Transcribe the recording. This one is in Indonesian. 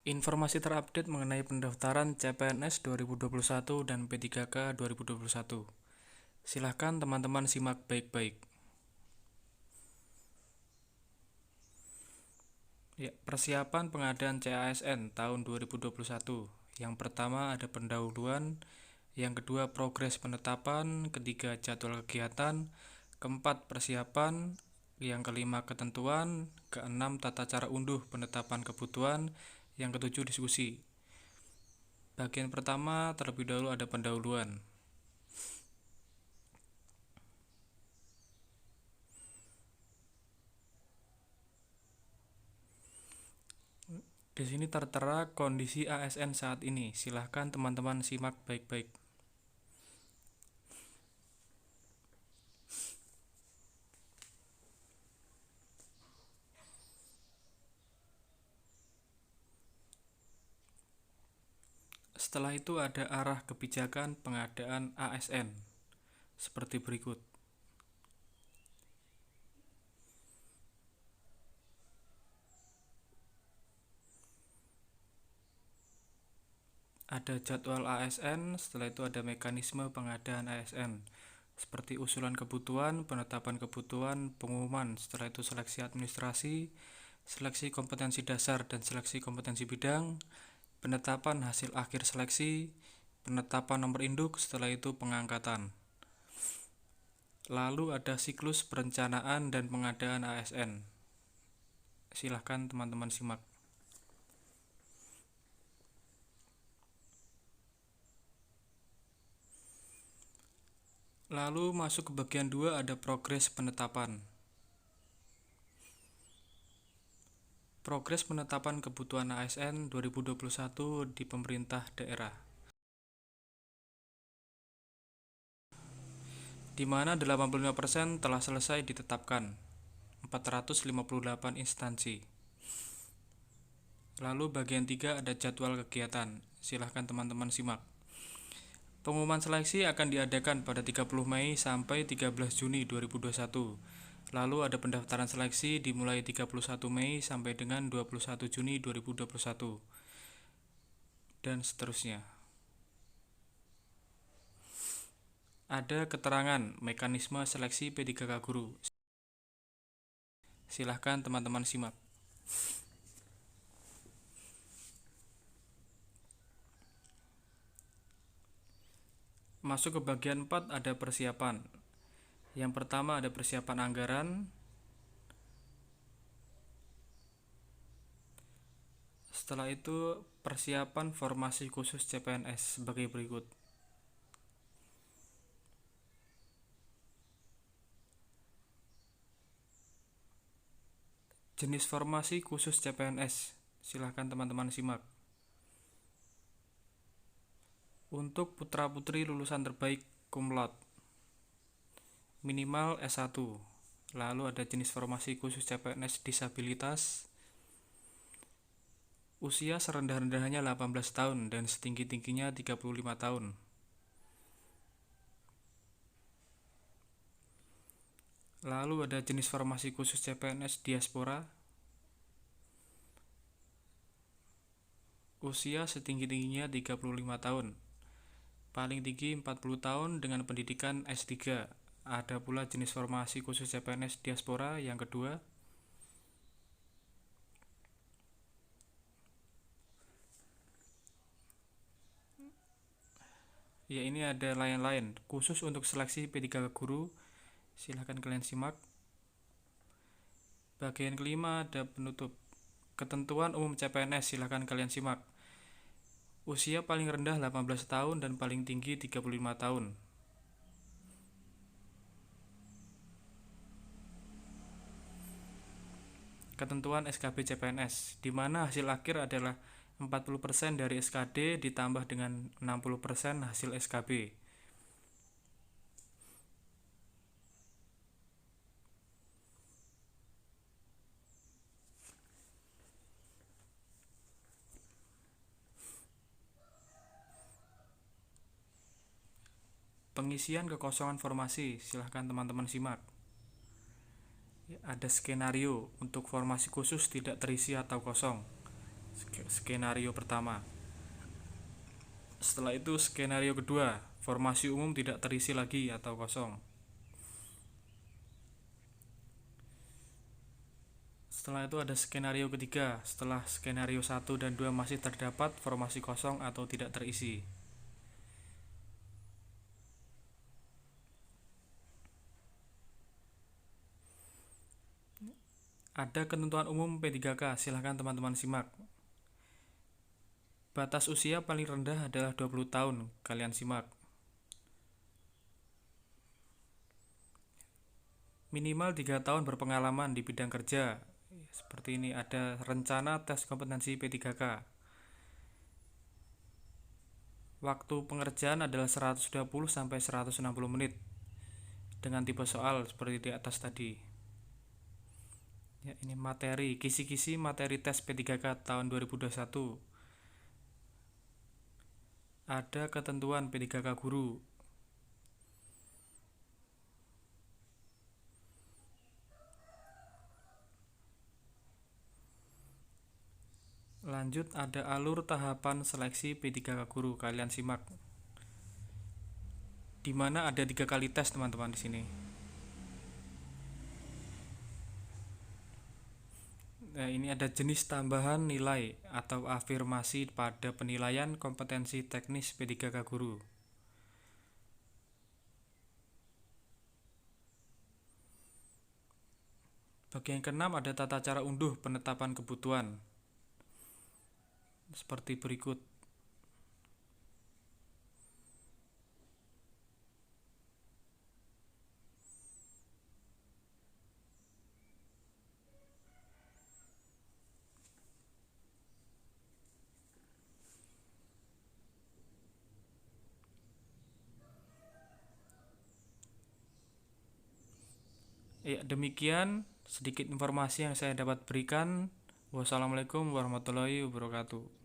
Informasi terupdate mengenai pendaftaran CPNS 2021 dan P3K 2021. Silahkan teman-teman simak baik-baik. Ya, persiapan pengadaan CASN tahun 2021. Yang pertama ada pendahuluan, yang kedua progres penetapan, ketiga jadwal kegiatan, keempat persiapan, yang kelima ketentuan, keenam tata cara unduh penetapan kebutuhan, yang ketujuh diskusi. Bagian pertama terlebih dahulu ada pendahuluan. Di sini tertera kondisi ASN saat ini. Silahkan teman-teman simak baik-baik. Setelah itu ada arah kebijakan pengadaan ASN seperti berikut. Ada jadwal ASN, setelah itu ada mekanisme pengadaan ASN seperti usulan kebutuhan, penetapan kebutuhan, pengumuman, setelah itu seleksi administrasi, seleksi kompetensi dasar dan seleksi kompetensi bidang, penetapan hasil akhir seleksi, penetapan nomor induk, setelah itu pengangkatan. Lalu ada siklus perencanaan dan pengadaan ASN. Silahkan teman-teman simak. Lalu masuk ke bagian 2 ada progres penetapan. Progres penetapan kebutuhan ASN 2021 di pemerintah daerah. Di mana 85% telah selesai ditetapkan. 458 instansi. Lalu bagian 3 ada jadwal kegiatan. Silahkan teman-teman simak. Pengumuman seleksi akan diadakan pada 30 Mei sampai 13 Juni 2021. Lalu ada pendaftaran seleksi dimulai 31 Mei sampai dengan 21 Juni 2021. Dan seterusnya. Ada keterangan mekanisme seleksi P3K Guru. Silahkan teman-teman simak. Masuk ke bagian 4 ada persiapan. Yang pertama ada persiapan anggaran. Setelah itu persiapan formasi khusus CPNS sebagai berikut. Jenis formasi khusus CPNS. Silahkan teman-teman simak. Untuk putra-putri lulusan terbaik cum laude minimal S1. Lalu ada jenis formasi khusus CPNS disabilitas. Usia serendah-rendahnya 18 tahun dan setinggi-tingginya 35 tahun. Lalu ada jenis formasi khusus CPNS diaspora. Usia setinggi-tingginya 35 tahun. Paling tinggi 40 tahun dengan pendidikan S3. Ada pula jenis formasi khusus CPNS diaspora yang kedua. Ya, ini ada lain-lain khusus untuk seleksi P3K Guru. Silahkan kalian simak. Bagian kelima ada penutup. Ketentuan umum CPNS, silahkan kalian simak. Usia paling rendah 18 tahun dan paling tinggi 35 tahun. Ketentuan SKB CPNS, di mana hasil akhir adalah 40% dari SKD ditambah dengan 60% hasil SKB. Pengisian kekosongan formasi, silahkan teman-teman simak. Ada skenario untuk formasi khusus tidak terisi atau kosong. Skenario pertama. Setelah itu skenario kedua, formasi umum tidak terisi lagi atau kosong. Setelah itu ada skenario ketiga, setelah skenario 1 dan 2 masih terdapat formasi kosong atau tidak terisi. Ada ketentuan umum P3K, silahkan teman-teman simak. Batas usia paling rendah adalah 20 tahun, kalian simak. Minimal 3 tahun berpengalaman di bidang kerja. Seperti ini, ada rencana tes kompetensi P3K. Waktu pengerjaan adalah 120-160 menit dengan tipe soal seperti di atas tadi. Ya, ini materi, kisi-kisi materi tes P3K tahun 2021. Ada ketentuan P3K guru. Lanjut, ada alur tahapan seleksi P3K guru, kalian simak. Di mana ada 3 kali tes teman-teman di sini. Nah, ini ada jenis tambahan nilai atau afirmasi pada penilaian kompetensi teknis P3K guru. Bagian keenam ada tata cara unduh penetapan kebutuhan. Seperti berikut. Ya, demikian sedikit informasi yang saya dapat berikan. Wassalamualaikum warahmatullahi wabarakatuh.